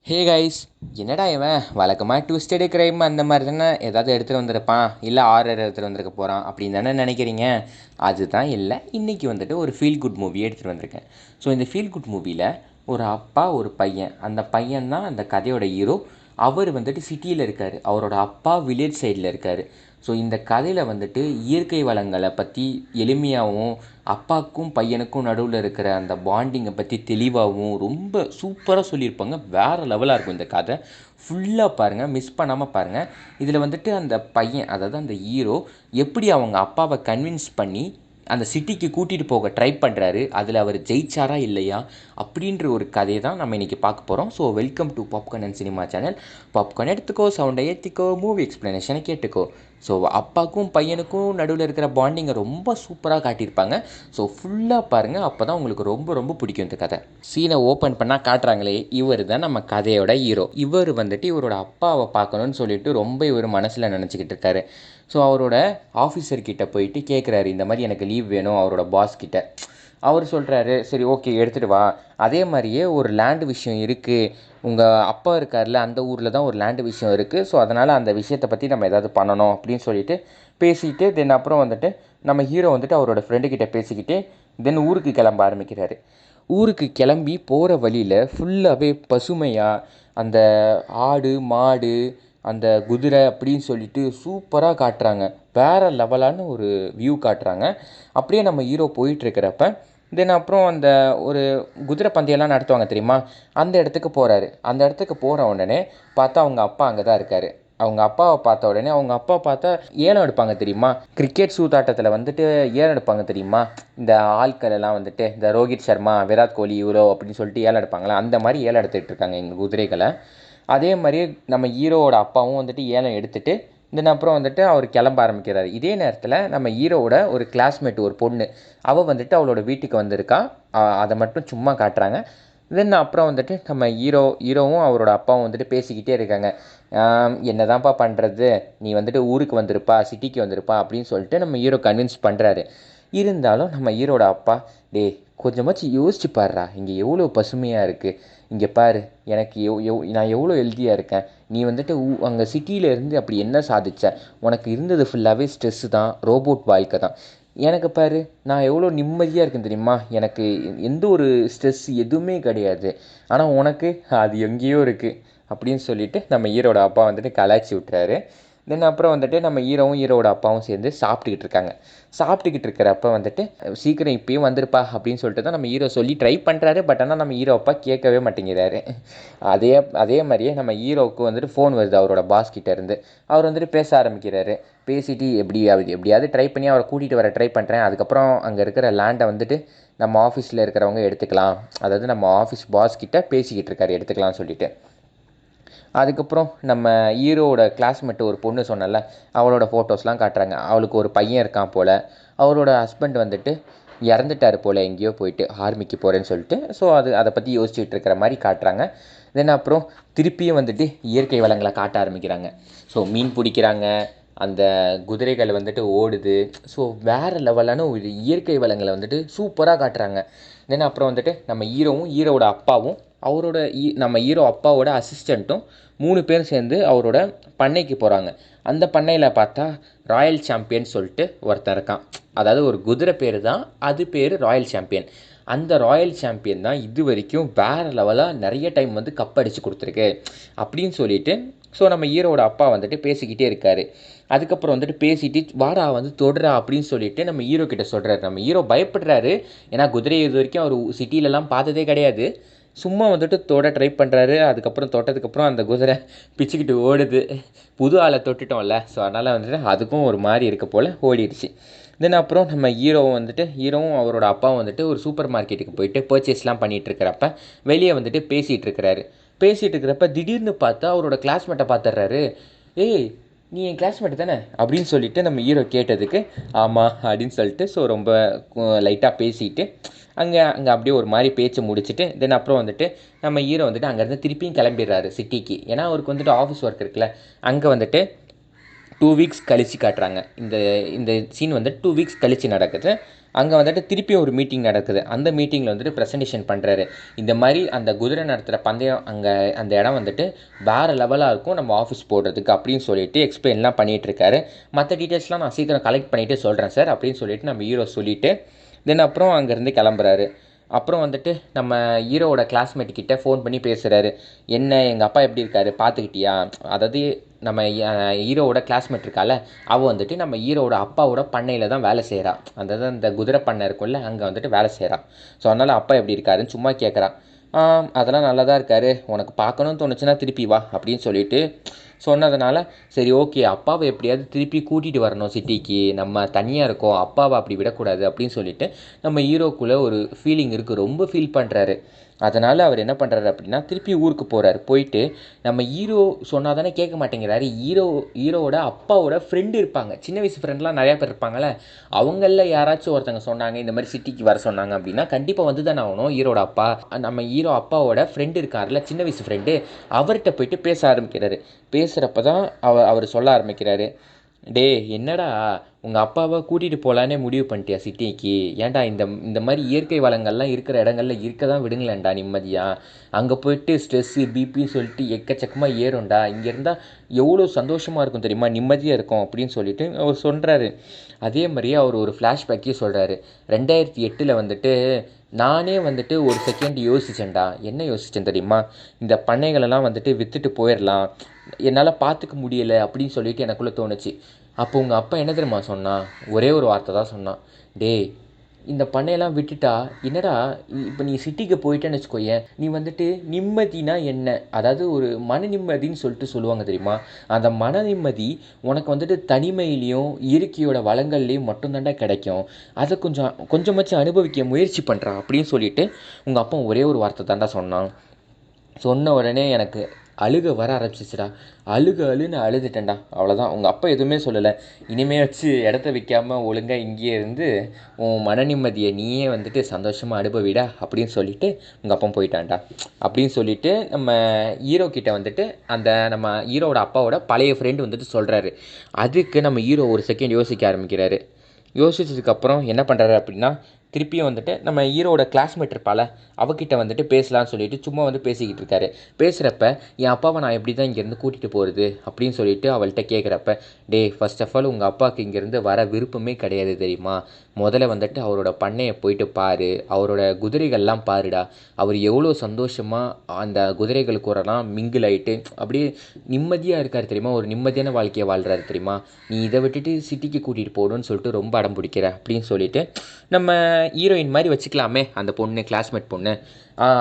Hey guys, என்னடா இவன் வழக்கமாக ட்விஸ்டடு க்ரைம் அந்த மாதிரி தானே ஏதாவது எடுத்துகிட்டு வந்திருப்பான், இல்லை ஆர்ஆர் எடுத்துகிட்டு வந்திருக்க போகிறான் அப்படின்னு தானே நினைக்கிறீங்க. அதுதான் இல்லை, இன்றைக்கி வந்துட்டு ஒரு ஃபீல் குட் மூவியை எடுத்துகிட்டு வந்திருக்கேன். ஸோ இந்த ஃபீல் குட் மூவியில் ஒரு அப்பா ஒரு பையன், அந்த பையன் தான் அந்த கதையோட ஹீரோ. அவர் வந்துட்டு சிட்டியில் இருக்கார், அவரோட அப்பா வில்லேஜ் சைடில் இருக்கார். ஸோ இந்த கதையில் வந்துட்டு இயற்கை வளங்களை பற்றி எளிமையாகவும், அப்பாவுக்கும் பையனுக்கும் நடுவில் இருக்கிற அந்த பாண்டிங்கை பற்றி தெளிவாகவும் ரொம்ப சூப்பராக சொல்லியிருப்பாங்க. வேறு லெவலாக இருக்கும் இந்த கதை. ஃபுல்லாக பாருங்கள், மிஸ் பண்ணாமல் பாருங்கள். இதில் வந்துட்டு அந்த பையன், அதாவது அந்த ஹீரோ, எப்படி அவங்க அப்பாவை கன்வின்ஸ் பண்ணி அந்த சிட்டிக்கு கூட்டிகிட்டு போக ட்ரை பண்ணுறாரு, அதில் அவர் ஜெயிச்சாரா இல்லையா அப்படின்ற ஒரு கதையை தான் நம்ம இன்றைக்கி பார்க்க போகிறோம். So welcome to popcorn and cinema channel. Popcorn எடுத்துக்கோ, சவுண்டை ஏற்றிக்கோ, மூவி எக்ஸ்ப்ளனேஷனை கேட்டுக்கோ. ஸோ அப்பாவுக்கும் பையனுக்கும் நடுவில் இருக்கிற பாண்டிங்கை ரொம்ப சூப்பராக காட்டியிருப்பாங்க. ஸோ ஃபுல்லாக பாருங்கள், அப்போ தான் உங்களுக்கு ரொம்ப ரொம்ப பிடிக்கும் இந்த கதை. சீனை ஓப்பன் பண்ணால் காட்டுறாங்களே, இவர் தான் நம்ம கதையோட ஹீரோ. இவர் வந்துட்டு இவரோட அப்பாவை பார்க்கணுன்னு சொல்லிட்டு ரொம்ப இவர் மனசில் நினச்சிக்கிட்டு இருக்காரு. ஸோ அவரோட ஆஃபீஸர்கிட்ட போயிட்டு கேட்குறாரு, இந்த மாதிரி எனக்கு லீவ் வேணும் அவரோட பாஸ்கிட்ட. அவர் சொல்கிறாரு, சரி ஓகே எடுத்துகிட்டு வா. அதே மாதிரியே ஒரு லேண்டு விஷயம் இருக்குது, உங்கள் அப்பா இருக்கார்ல அந்த ஊரில் தான் ஒரு லேண்டு விஷயம் இருக்குது. ஸோ அதனால் அந்த விஷயத்தை பற்றி நம்ம ஏதாவது பண்ணணும் அப்படின்னு சொல்லிட்டு பேசிட்டு தென் அப்புறம் வந்துட்டு நம்ம ஹீரோ வந்துட்டு அவரோட ஃப்ரெண்டுக்கிட்ட பேசிக்கிட்டு தென் ஊருக்கு கிளம்ப ஆரம்பிக்கிறாரு. ஊருக்கு கிளம்பி போகிற வழியில் ஃபுல்லாகவே பசுமையாக அந்த ஆடு மாடு அந்த குதிரை அப்படின்னு சொல்லிட்டு சூப்பராக காட்டுறாங்க. வேறு லெவலான ஒரு வியூ காட்டுறாங்க. அப்படியே நம்ம ஹீரோ போயிட்டுருக்கிறப்ப தென் அப்புறம் அந்த ஒரு குதிரை பந்தயம்லாம் நடத்துவாங்க தெரியுமா, அந்த இடத்துக்கு போகிறாரு. அந்த இடத்துக்கு போகிற உடனே பார்த்தா அவங்க அப்பா அங்கே தான் இருக்கார். அவங்க அப்பாவை பார்த்த உடனே, அவங்க அப்பா பார்த்தா ஏலம் எடுப்பாங்க தெரியுமா, கிரிக்கெட் சூதாட்டத்தில் வந்துட்டு ஏலம் எடுப்பாங்க தெரியுமா, இந்த ஆட்கள் எல்லாம் வந்துட்டு இந்த ரோஹித் சர்மா, விராட் கோலி, இவ்வளோ அப்படின்னு சொல்லிட்டு ஏலம் எடுப்பாங்களா, அந்த மாதிரி ஏலம் எடுத்துகிட்டு இருக்காங்க எங்கள் குதிரைகளை. அதே மாதிரியே நம்ம ஹீரோவோட அப்பாவும் வந்துட்டு ஏலம் எடுத்துகிட்டு தென் அப்புறம் வந்துட்டு அவர் கிளம்ப ஆரம்பிக்கிறார். இதே நேரத்தில் நம்ம ஹீரோவோட ஒரு கிளாஸ்மேட் ஒரு பொண்ணு, அவள் வந்துட்டு அவளோட வீட்டுக்கு வந்திருக்கா. அதை மட்டும் சும்மா காட்டுறாங்க. தென் அப்புறம் வந்துட்டு நம்ம ஹீரோவும் அவரோட அப்பாவும் வந்துட்டு பேசிக்கிட்டே இருக்காங்க. என்னதான்ப்பா பண்ணுறது, நீ வந்துட்டு ஊருக்கு வந்திருப்பா, சிட்டிக்கு வந்திருப்பா அப்படின்னு சொல்லிட்டு நம்ம ஹீரோ கன்வின்ஸ் பண்ணுறாரு. இருந்தாலும் நம்ம ஹீரோட அப்பா, கொஞ்சமாச்சு யோசிச்சு பாருடா, இங்கே எவ்வளோ பசுமையாக இருக்குது, இங்கே பாரு, எனக்கு நான் எவ்வளோ ஹெல்த்தியாக இருக்கேன், நீ வந்துட்டு அங்கே சிட்டியில் இருந்து அப்படி என்ன சாதிச்ச, உனக்கு இருந்தது ஃபுல்லாகவே ஸ்ட்ரெஸ்ஸு தான், ரோபோட் வாழ்க்கை தான். எனக்கு பாரு, நான் எவ்வளோ நிம்மதியாக இருக்கேன் தெரியுமா, எனக்கு எந்த ஒரு ஸ்ட்ரெஸ் எதுவுமே கிடையாது. ஆனால் உனக்கு அது எங்கேயோ இருக்குது அப்படின்னு சொல்லிட்டு நம்ம ஹீரோட அப்பா வந்துட்டு கலாய்ச்சி விட்டுறாரு. தென் அப்புறம் வந்துட்டு நம்ம ஹீரோவோட அப்பாவும் சேர்ந்து சாப்பிட்டுக்கிட்டு இருக்காங்க. சாப்பிட்டுக்கிட்டு இருக்கிறப்ப வந்துட்டு சீக்கிரம் இப்பயும் வந்திருப்பா அப்படின்னு சொல்லிட்டு தான் நம்ம ஹீரோ சொல்லி ட்ரை பண்ணுறாரு. பட் ஆனால் நம்ம ஹீரோ அப்பா கேட்கவே மாட்டேங்கிறாரு. அதே மாதிரியே நம்ம ஹீரோவுக்கு வந்துட்டு ஃபோன் வருது அவரோட பாஸ் கிட்ட இருந்து. அவர் வந்துட்டு பேச ஆரம்பிக்கிறாரு. பேசிட்டு எப்படியாவது ட்ரை பண்ணி அவரை கூட்டிகிட்டு வர ட்ரை பண்ணுறேன், அதுக்கப்புறம் அங்கே இருக்கிற லேண்டை வந்துட்டு நம்ம ஆஃபீஸில் இருக்கிறவங்க எடுத்துக்கலாம், அதாவது நம்ம ஆஃபீஸ் பாஸ் கிட்ட பேசிக்கிட்டு இருக்காரு, எடுத்துக்கலாம்னு சொல்லிட்டு. அதுக்கப்புறம் நம்ம ஹீரோவோட கிளாஸ்மேட்டு ஒரு பொண்ணு சொன்னல, அவளோட ஃபோட்டோஸ்லாம் காட்டுறாங்க. அவளுக்கு ஒரு பையன் இருக்கான் போல், அவரோட ஹஸ்பண்ட் வந்துட்டு இறந்துட்டார் போல், எங்கேயோ போயிட்டு ஆர்மிக்கு போகிறேன்னு சொல்லிட்டு. ஸோ அதை பற்றி யோசிச்சுட்டு இருக்கிற மாதிரி காட்டுறாங்க. தென் அப்புறம் திருப்பியும் வந்துட்டு இயற்கை வளங்களை காட்ட ஆரம்பிக்கிறாங்க. ஸோ மீன் பிடிக்கிறாங்க, அந்த குதிரைகள் வந்துட்டு ஓடுது. ஸோ வேறு லெவலான ஒரு இயற்கை வளங்களை வந்துட்டு சூப்பராக காட்டுறாங்க. தென் அப்புறம் வந்துட்டு நம்ம ஹீரோவோட அப்பாவும் நம்ம ஹீரோ அப்பாவோட அசிஸ்டண்ட்டும் 3 பேரும் சேர்ந்து அவரோட பண்ணைக்கு போகிறாங்க. அந்த பண்ணையில் பார்த்தா ராயல் சாம்பியன் சொல்லிட்டு ஒருத்தன் இருக்கான். அதாவது ஒரு குதிரை பேர் தான், அது பேர் ராயல் சாம்பியன். அந்த ராயல் சாம்பியன் தான் இது வரைக்கும் வேறு லெவலாக நிறைய டைம் வந்து கப் அடித்து கொடுத்துருக்கு அப்படின்னு சொல்லிட்டு. ஸோ நம்ம ஹீரோவோட அப்பா வந்துட்டு பேசிக்கிட்டே இருக்கார். அதுக்கப்புறம் வந்துட்டு பேசிட்டு வாடா வந்து தொடுறா அப்படின்னு சொல்லிட்டு நம்ம ஹீரோ கிட்ட சொல்கிறாரு. நம்ம ஹீரோ பயப்படுறாரு, ஏன்னா குதிரை இது வரைக்கும் அவர் சிட்டிலலாம் பார்த்ததே கிடையாது. சும்மா வந்துட்டு தொட ட்ரை பண்ணுறாரு. அதுக்கப்புறம் தொட்டதுக்கப்புறம் அந்த குதிரை பிச்சுக்கிட்டு ஓடுது. புது ஆளை தொட்டுட்டோம்ல, ஸோ அதனால் வந்துட்டு அதுக்கும் ஒரு மாதிரி இருக்க போல் ஓடிடுச்சு. தென் அப்புறம் நம்ம ஹீரோவும் அவரோட அப்பாவும் வந்துட்டு ஒரு சூப்பர் மார்க்கெட்டுக்கு போயிட்டு பர்ச்சேஸ்லாம் பண்ணிகிட்டு இருக்கிறப்ப வெளியே வந்துட்டு பேசிகிட்டு இருக்கிறப்ப திடீர்னு பார்த்தா அவரோட கிளாஸ்மேட்டை பார்த்துட்றாரு. ஏய், நீ என் கிளாஸ்மேட் தானே அப்படின்னு சொல்லிட்டு நம்ம ஹீரோ கேட்டதுக்கு ஆமாம் அப்படின்னு சொல்லிட்டு ஸோ ரொம்ப லைட்டாக பேசிட்டு அங்கே அப்படியே ஒரு மாதிரி பேச்சு முடிச்சுட்டு தென் அப்புறம் வந்துட்டு நம்ம ஹீரோ வந்துட்டு அங்கேருந்து திருப்பியும் கிளம்பிடுறாரு சிட்டிக்கு. ஏன்னா அவருக்கு வந்துட்டு ஆஃபீஸ் ஒர்க் இருக்குல்ல. அங்கே வந்துட்டு 2 வீக்ஸ் கழித்து காட்டுறாங்க. இந்த சீன் வந்து 2 வீக்ஸ் கழித்து நடக்குது. அங்கே வந்துட்டு திருப்பி ஒரு மீட்டிங் நடக்குது. அந்த மீட்டிங்கில் வந்துட்டு ப்ரெசன்டேஷன் பண்ணுறாரு. இந்த மாதிரி அந்த குதிரை நடத்துகிற பந்தயம் அங்கே அந்த இடம் வந்துட்டு வேறு லெவலாக இருக்கும் நம்ம ஆஃபீஸ் போடுறதுக்கு அப்படின்னு சொல்லிட்டு எக்ஸ்பிளைன்லாம் பண்ணிகிட்டு இருக்காரு. மற்ற டீட்டெயில்ஸ்லாம் நான் சீக்கிரம் கலெக்ட் பண்ணிவிட்டு சொல்கிறேன் சார் அப்படின்னு சொல்லிட்டு நம்ம ஹீரோ சொல்லிவிட்டு தென் அப்புறம் அங்கேருந்து கிளம்புறாரு. அப்புறம் வந்துட்டு நம்ம ஹீரோவோட கிளாஸ்மேட் கிட்ட ஃபோன் பண்ணி பேசுகிறாரு. என்ன எங்கள் அப்பா எப்படி இருக்காரு பார்த்துக்கிட்டியா? அதாவது நம்ம ஹீரோவோட கிளாஸ்மேட் இருக்கால, அவள் வந்துட்டு நம்ம ஹீரோவோட அப்பாவோட பண்ணையில் தான் வேலை செய்கிறா. அதாவது அந்த குதிரை பண்ணை இருக்கும்ல, அங்கே வந்துட்டு வேலை செய்கிறா. ஸோ அதனால் அப்பா எப்படி இருக்காருன்னு சும்மா கேட்குறான். அதெல்லாம் நல்லா தான் இருக்காரு, உனக்கு பார்க்கணுன்னு தோணுச்சுன்னா திருப்பி வா அப்படின்னு சொல்லிட்டு சொன்னதுனால சரி ஓகே, அப்பாவை எப்படியாவது திருப்பி கூட்டிகிட்டு வரணும் சிட்டிக்கு, நம்ம தனியாக இருக்கோம், அப்பாவை அப்படி விடக்கூடாது அப்படின்னு சொல்லிட்டு நம்ம ஹீரோக்குள்ளே ஒரு ஃபீலிங் இருக்குது, ரொம்ப ஃபீல் பண்ணுறாரு. அதனால் அவர் என்ன பண்ணுறாரு அப்படின்னா திருப்பி ஊருக்கு போகிறாரு. போயிட்டு நம்ம ஹீரோ சொன்னால் தானே கேட்க மாட்டேங்கிறாரு. ஹீரோவோட அப்பாவோட ஃப்ரெண்டு இருப்பாங்க, சின்ன வயசு ஃப்ரெண்ட்லாம் நிறையா பேர் இருப்பாங்கள்ல, அவங்களில் யாராச்சும் ஒருத்தங்க சொன்னாங்க இந்த மாதிரி சிட்டிக்கு வர சொன்னாங்க அப்படின்னா கண்டிப்பாக வந்து தானே ஆகணும். ஹீரோட அப்பா நம்ம ஹீரோ அப்பாவோட ஃப்ரெண்டு இருக்கார்ல, சின்ன வயசு ஃப்ரெண்டு, அவர்கிட்ட போயிட்டு பேச ஆரம்பிக்கிறாரு. பேசுகிறப்ப தான் அவர் சொல்ல ஆரம்பிக்கிறாரு, டே என்னடா உங்கள் அப்பாவை கூட்டிகிட்டு போகலான்னே முடிவு பண்ணிட்டியா சிட்டிக்கு? ஏன்டா இந்த மாதிரி இயற்கை வளங்கள்லாம் இருக்கிற இடங்கள்ல இருக்க தான் விடுங்களேன்டா நிம்மதியாக. அங்கே போயிட்டு ஸ்ட்ரெஸ்ஸு பிபின்னு சொல்லிட்டு எக்கச்சக்கமாக ஏறும்டா. இங்கே இருந்தால் எவ்வளோ சந்தோஷமாக இருக்கும் தெரியுமா, நிம்மதியாக இருக்கும் அப்படின்னு சொல்லிட்டு அவர் சொல்கிறாரு. அதே மாதிரியே அவர் ஒரு ஃப்ளாஷ்பேக்கையும் சொல்கிறாரு. 2008 வந்துட்டு நானே வந்துட்டு ஒரு செகண்ட் யோசித்தேன்டா. என்ன யோசித்தேன் தெரியுமா? இந்த பண்ணைகளெல்லாம் வந்துட்டு விற்றுட்டு போயிடலாம், என்னால் பார்த்துக்க முடியலை அப்படின்னு சொல்லிட்டு எனக்குள்ளே தோணுச்சு. அப்போ உங்கள் அப்பா என்ன தெரியுமா சொன்னான்? ஒரே ஒரு வார்த்தை தான் சொன்னான், டேய் இந்த பண்ணையெல்லாம் விட்டுட்டா என்னடா, இப்போ நீ சிட்டிக்கு போயிட்டேன்னு வச்சுக்கோயேன், நீ வந்துட்டு நிம்மதினா என்ன, அதாவது ஒரு மன நிம்மதின்னு சொல்லிட்டு சொல்லுவாங்க தெரியுமா, அந்த மன நிம்மதி உனக்கு வந்துட்டு தனிமையிலையும் இயற்கையோட வளங்கள்லேயும் மட்டும்தாண்டா கிடைக்கும். அதை கொஞ்சமாச்சும் அனுபவிக்க முயற்சி பண்ணுறான் அப்படின்னு சொல்லிட்டு உங்கள் அப்பா ஒரே ஒரு வார்த்தை தாண்டா சொன்னான். சொன்ன உடனே எனக்கு அழுக வர ஆரம்பிச்சிச்சுடா. அழுன்னு அழுதுட்டேன்டா. அவ்வளோதான். உங்கள் அப்பா எதுவுமே சொல்லலை, இனிமே வச்சு இடத்த விற்காமல் ஒழுங்காக இங்கேயே இருந்து உன் மன நிம்மதியை நீயே வந்துட்டு சந்தோஷமாக அனுபவிடா அப்படின்னு சொல்லிட்டு உங்கள் அப்பா போயிட்டான்டா. அப்படின்னு சொல்லிட்டு நம்ம ஹீரோ கிட்ட வந்துட்டு அந்த நம்ம ஹீரோவோட அப்பாவோட பழைய ஃப்ரெண்டு வந்துட்டு சொல்கிறாரு. அதுக்கு நம்ம ஹீரோ ஒரு செகண்ட் யோசிக்க ஆரம்பிக்கிறாரு. யோசிச்சதுக்கப்புறம் என்ன பண்ணுறாரு அப்படின்னா திருப்பியும் வந்துட்டு நம்ம ஹீரோட கிளாஸ்மேட் இருப்பாள், அவகிட்ட வந்துட்டு பேசலான்னு சொல்லிட்டு சும்மா வந்து பேசிக்கிட்டு இருக்காரு. பேசுகிறப்ப என் அப்பாவை நான் எப்படி தான் இங்கேருந்து கூட்டிகிட்டு போகிறது அப்படின்னு சொல்லிட்டு அவள்கிட்ட கேட்குறப்ப, டே ஃபர்ஸ்ட் ஆஃப் ஆல் உங்கள் அப்பாவுக்கு இங்கேருந்து வர விருப்பமே கிடையாது தெரியுமா, முதல்ல வந்துட்டு அவரோட பண்ணையை போயிட்டு பாரு, அவரோட குதிரைகள்லாம் பாருடா, அவர் எவ்வளோ சந்தோஷமாக அந்த குதிரைகள் கூடலாம் மிங்கிள் ஆகிட்டு அப்படியே நிம்மதியாக இருக்கார் தெரியுமா, ஒரு நிம்மதியான வாழ்க்கையை வாழ்கிறாரு தெரியுமா, நீ இதை விட்டுட்டு சிட்டிக்கு கூட்டிகிட்டு போகணுன்னு சொல்லிட்டு ரொம்ப அடம் பிடிக்கிற அப்படின்னு சொல்லிட்டு நம்ம ஹீரோயின் மாதிரி வச்சுக்கலாமே அந்த பொண்ணு, கிளாஸ்மேட் பொண்ணு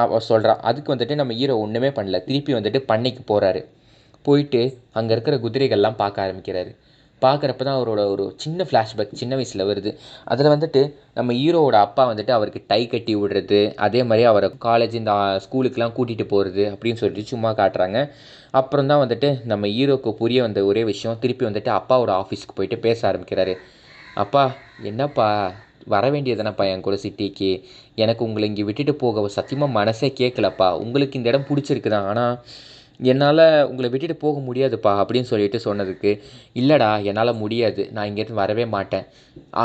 அவள் சொல்கிறா. அதுக்கு வந்துட்டு நம்ம ஹீரோ ஒன்றுமே பண்ணல, திருப்பி வந்துட்டு பண்ணைக்கு போகிறாரு. போயிட்டு அங்கே இருக்கிற குதிரைகள்லாம் பார்க்க ஆரம்பிக்கிறாரு. பார்க்குறப்ப தான் அவரோட ஒரு சின்ன ஃப்ளாஷ்பேக் சின்ன வயசில் வருது. அதில் வந்துட்டு நம்ம ஹீரோவோட அப்பா வந்துட்டு அவருக்கு டை கட்டி விடுறது, அதே மாதிரி அவரை காலேஜ் இந்த ஸ்கூலுக்கெலாம் கூட்டிகிட்டு போகிறது அப்படின்னு சொல்லிட்டு சும்மா காட்டுறாங்க. அப்புறம் தான் வந்துட்டு நம்ம ஹீரோக்கு புரிய வந்த ஒரே விஷயம், திருப்பி வந்துட்டு அப்பாவோட ஆஃபீஸ்க்கு போயிட்டு பேச ஆரம்பிக்கிறாரு. அப்பா என்னப்பா வர வேண்டியதுதானப்பா என் கூட சிட்டிக்கு, எனக்கு உங்களை இங்கே விட்டுட்டு போக சத்தியமாக மனசே கேட்கலப்பா, உங்களுக்கு இந்த இடம் பிடிச்சிருக்கு தான், ஆனால் என்னால் உங்களை விட்டுட்டு போக முடியாதுப்பா அப்படின்னு சொல்லிட்டு சொன்னதுக்கு, இல்லைடா என்னால் முடியாது, நான் இங்கேருந்து வரவே மாட்டேன்.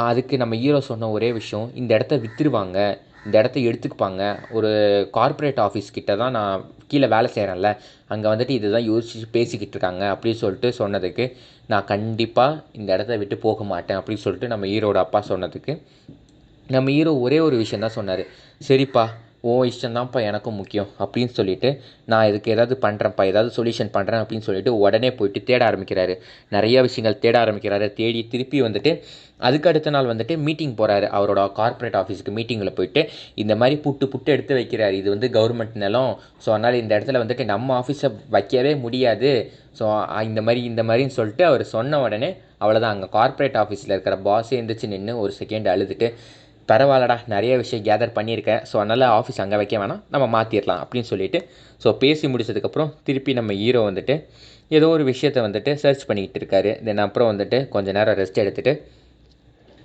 அதுக்கு நம்ம ஹீரோ சொன்ன ஒரே விஷயம், இந்த இடத்த விற்றுருவாங்க, இந்த இடத்த எடுத்துக்குப்பாங்க, ஒரு கார்ப்பரேட் ஆஃபீஸ் கிட்ட தான் நான் கீழே வேலை செய்கிறேன்ல, அங்கே வந்துட்டு இதுதான் யோசிச்சு பேசிக்கிட்டு இருக்காங்க அப்படின்னு சொல்லிட்டு சொன்னதுக்கு, நான் கண்டிப்பாக இந்த இடத்த விட்டு போக மாட்டேன் அப்படின்னு சொல்லிட்டு நம்ம ஹீரோட அப்பா சொன்னதுக்கு, நம்ம ஹீரோ ஒரே ஒரு விஷயம் தான் சொன்னார், சரிப்பா உன் இஷ்டம்தான்ப்பா எனக்கும் முக்கியம் அப்படின்னு சொல்லிட்டு, நான் இதுக்கு ஏதாவது பண்ணுறேன்ப்பா, ஏதாவது சொல்யூஷன் பண்ணுறேன் அப்படின்னு சொல்லிட்டு உடனே போயிட்டு தேட ஆரம்பிக்கிறாரு. நிறைய விஷயங்கள் தேட ஆரம்பிக்கிறாரு. தேடி திருப்பி வந்துட்டு அதுக்கு அடுத்த நாள் வந்துட்டு மீட்டிங் போகிறாரு. அவரோட கார்ப்பரேட் ஆஃபீஸுக்கு மீட்டிங்கில் போயிட்டு இந்த மாதிரி புட்டு எடுத்து வைக்கிறாரு. இது வந்து கவர்மெண்ட் நிலம், ஸோ அதனால் இந்த இடத்துல வந்துட்டு நம்ம ஆஃபீஸை வைக்கவே முடியாது, ஸோ இந்த மாதிரின்னு சொல்லிட்டு அவர் சொன்ன உடனே அவ்வளோதான். அங்கே கார்ப்பரேட் ஆஃபீஸில் இருக்கிற பாஸே எழுந்திரிச்சு நின்று ஒரு செகண்ட் அழுதுட்டு, பரவாயில்லடா நிறைய விஷயம் கேதர் பண்ணியிருக்கேன், ஸோ அதனால் ஆஃபீஸ் அங்கே வைக்க வேணாம், நம்ம மாற்றிடலாம் அப்படின்னு சொல்லிட்டு ஸோ பேசி முடிச்சதுக்கப்புறம் திருப்பி நம்ம ஹீரோ வந்துட்டு ஏதோ ஒரு விஷயத்தை வந்துட்டு சர்ச் பண்ணிக்கிட்டு இருக்காரு. தென் அப்புறம் வந்துட்டு கொஞ்சம் நேரம் ரெஸ்ட் எடுத்துகிட்டு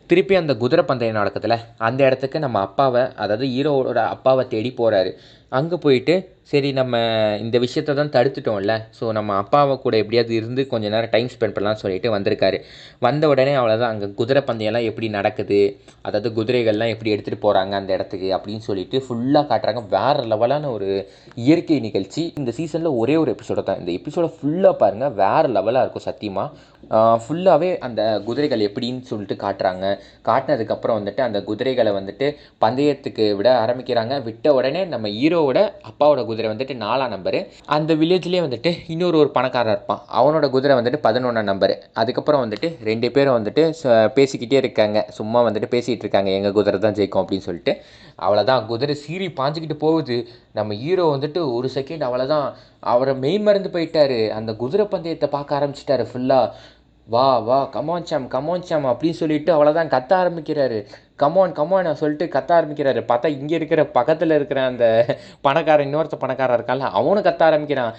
திருப்பி அந்த குதிரை பந்தயம் நடக்குதுல அந்த இடத்துக்கு நம்ம அப்பாவை, அதாவது ஹீரோவோட அப்பாவை தேடி போகிறாரு. அங்கே போயிட்டு சரி நம்ம இந்த விஷயத்த தான் தடுத்துட்டோம்ல, ஸோ நம்ம அப்பாவை கூட எப்படியாவது இருந்து கொஞ்சம் நேரம் டைம் ஸ்பெண்ட் பண்ணலாம்னு சொல்லிட்டு வந்திருக்காரு. வந்த உடனே அவ்வளோதான், அங்கே குதிரை பந்தயம்லாம் எப்படி நடக்குது, அதாவது குதிரைகள்லாம் எப்படி எடுத்துகிட்டு போகிறாங்க அந்த இடத்துக்கு அப்படின்னு சொல்லிட்டு ஃபுல்லாக காட்டுறாங்க. வேறு லெவலான ஒரு இயற்கை நிகழ்ச்சி. இந்த சீசனில் ஒரே ஒரு எபிசோட தான், இந்த எபிசோட ஃபுல்லாக பாருங்கள், வேறு லெவலாக இருக்கும் சத்தியமாக. ஃபுல்லாகவே அந்த குதிரைகள் எப்படின்னு சொல்லிட்டு காட்டுறாங்க. காட்டினதுக்கப்புறம் வந்துட்டு அந்த குதிரைகளை வந்துட்டு பந்தயத்துக்கு விட ஆரம்பிக்கிறாங்க. விட்ட உடனே நம்ம ஹீரோவோட அப்பாவோட குதிரை வந்துட்டு 4ஆம் நம்பரு. அந்த வில்லேஜ்லேயே வந்துட்டு இன்னொரு பணக்காரர் இருப்பான், அவனோட குதிரை வந்துட்டு 11ஆம் நம்பரு. அதுக்கப்புறம் வந்துட்டு 2 பேரும் வந்துட்டு பேசிக்கிட்டே இருக்காங்க, சும்மா வந்துட்டு பேசிகிட்டு இருக்காங்க, எங்கள் குதிரை தான் ஜெயிக்கும் அப்படின்னு சொல்லிட்டு. அவ்வளோதான், குதிரை சீறி பாஞ்சிக்கிட்டு போகுது. நம்ம ஹீரோ வந்துட்டு ஒரு செகண்ட் அவ்வளோதான், அவரை மெய் மறந்து போயிட்டாரு. அந்த குதிரை பந்தயத்தை பார்க்க ஆரம்பிச்சிட்டாரு ஃபுல்லாக. வா வா கமான் சாம் அப்படின்னு சொல்லிட்டு அவ்வளோதான் கத்த ஆரம்பிக்கிறாரு. கமான் சொல்லிட்டு கத்த ஆரம்பிக்கிறாரு. பார்த்தா இங்கே இருக்கிற பக்கத்தில் இருக்கிற அந்த இன்னொருத்த பணக்காரன் இருக்கான்ல, அவனும் கத்த ஆரம்பிக்கிறான்.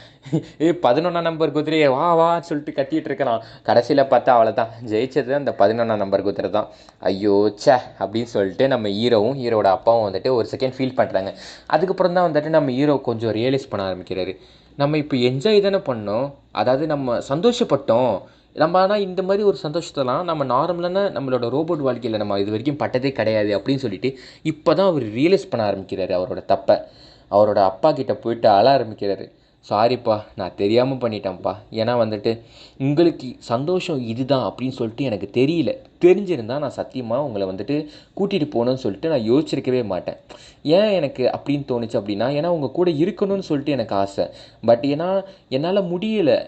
11ஆம் நம்பர் குதிரையை வா வான்னு சொல்லிட்டு கத்திட்டு இருக்கிறான். கடைசியில் பார்த்தா அவ்வளோதான், ஜெயிச்சது அந்த 11ஆம் நம்பர் குதிரை தான். ஐயோ சே அப்படின்னு சொல்லிட்டு நம்ம ஹீரோட அப்பாவும் வந்துட்டு ஒரு செகண்ட் ஃபீல் பண்ணுறாங்க. அதுக்கப்புறம் தான் வந்துட்டு நம்ம ஹீரோ கொஞ்சம் ரியலைஸ் பண்ண ஆரம்பிக்கிறாரு. நம்ம இப்போ என்ஜாய் தானே பண்ணோம், அதாவது நம்ம சந்தோஷப்பட்டோம். நம்ம ஆனால் இந்த மாதிரி ஒரு சந்தோஷத்தெல்லாம் நம்ம நார்மலான நம்மளோட ரோபோட் வாழ்க்கையில் நம்ம இது வரைக்கும் பட்டதே கிடையாது அப்படின்னு சொல்லிட்டு இப்போ தான் அவர் ரியலைஸ் பண்ண ஆரம்பிக்கிறாரு அவரோட தப்பை. அவரோட அப்பா கிட்ட போயிட்டு அழ ஆரம்பிக்கிறாரு. சாரிப்பா, நான் தெரியாமல் பண்ணிட்டேன்ப்பா. ஏன்னா வந்துட்டு உங்களுக்கு சந்தோஷம் இதுதான் அப்படின்னு சொல்லிட்டு எனக்கு தெரியல. தெரிஞ்சிருந்தால் நான் சத்தியமாக உங்களை வந்துட்டு கூட்டிகிட்டு போகணுன்னு சொல்லிட்டு நான் யோசிச்சிருக்கவே மாட்டேன். ஏன் எனக்கு அப்படின்னு தோணுச்சு அப்படின்னா, ஏன்னா உங்கள் கூட இருக்கணும்னு சொல்லிட்டு எனக்கு ஆசை. பட் ஏன்னா என்னால் முடியலை.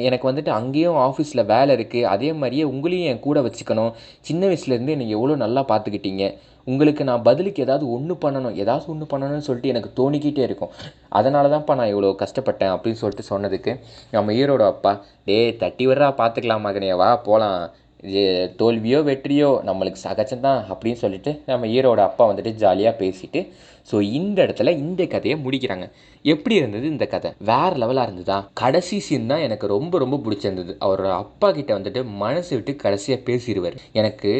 எனக்கு வந்துட்டு அங்கேயும் ஆஃபீஸில் வேலை இருக்குது, அதே மாதிரியே உங்களையும் என் கூட வச்சுக்கணும். சின்ன வயசுலேருந்து என்னை எவ்வளோ நல்லா பார்த்துக்கிட்டீங்க. உங்களுக்கு நான் பதிலுக்கு ஏதாவது ஒன்று பண்ணணும்னு சொல்லிட்டு எனக்கு தோணிக்கிட்டே இருக்கும். அதனால தான்ப்பா நான் இவ்வளோ கஷ்டப்பட்டேன் அப்படின்னு சொல்லிட்டு சொன்னதுக்கு நம்ம ஹீரோட அப்பா, தட்டி விட்றா பார்த்துக்கலாம் மகனே, வா போகலாம், தோல்வியோ வெற்றியோ நம்மளுக்கு சகஜம்தான் அப்படின்னு சொல்லிட்டு நம்ம ஹீரோட அப்பா வந்துட்டு ஜாலியாக பேசிட்டு ஸோ இந்த இடத்துல இந்த கதையை முடிக்கிறாங்க. எப்படி இருந்தது இந்த கதை? வேறு லெவலாக இருந்ததா? கடைசி சீன் தான் எனக்கு ரொம்ப ரொம்ப பிடிச்சிருந்தது. அவரோட அப்பா கிட்ட வந்துட்டு மனசு விட்டு கடைசியாக பேசிடுவார். எனக்கு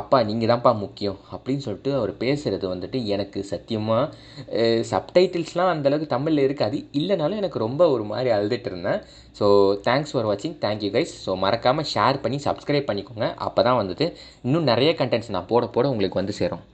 அப்பா நீங்கள் தான்ப்பா முக்கியம் அப்படின்னு சொல்லிட்டு அவர் பேசுகிறது வந்துட்டு எனக்கு சத்தியமாக சப்டைட்டில்ஸ்லாம் அந்தளவுக்கு தமிழில் இருக்காது, இல்லைனாலும் எனக்கு ரொம்ப ஒரு மாதிரி அழுதுட்டு இருந்தேன். ஸோ தேங்க்ஸ் ஃபார் வாட்சிங், தேங்க்யூ கைஸ். ஸோ மறக்காமல் ஷேர் பண்ணி சப்ஸ்கிரைப் பண்ணிக்கோங்க. அப்போ தான் வந்துட்டு இன்னும் நிறைய கண்டென்ட்ஸ் நான் போட உங்களுக்கு வந்து சேரும்.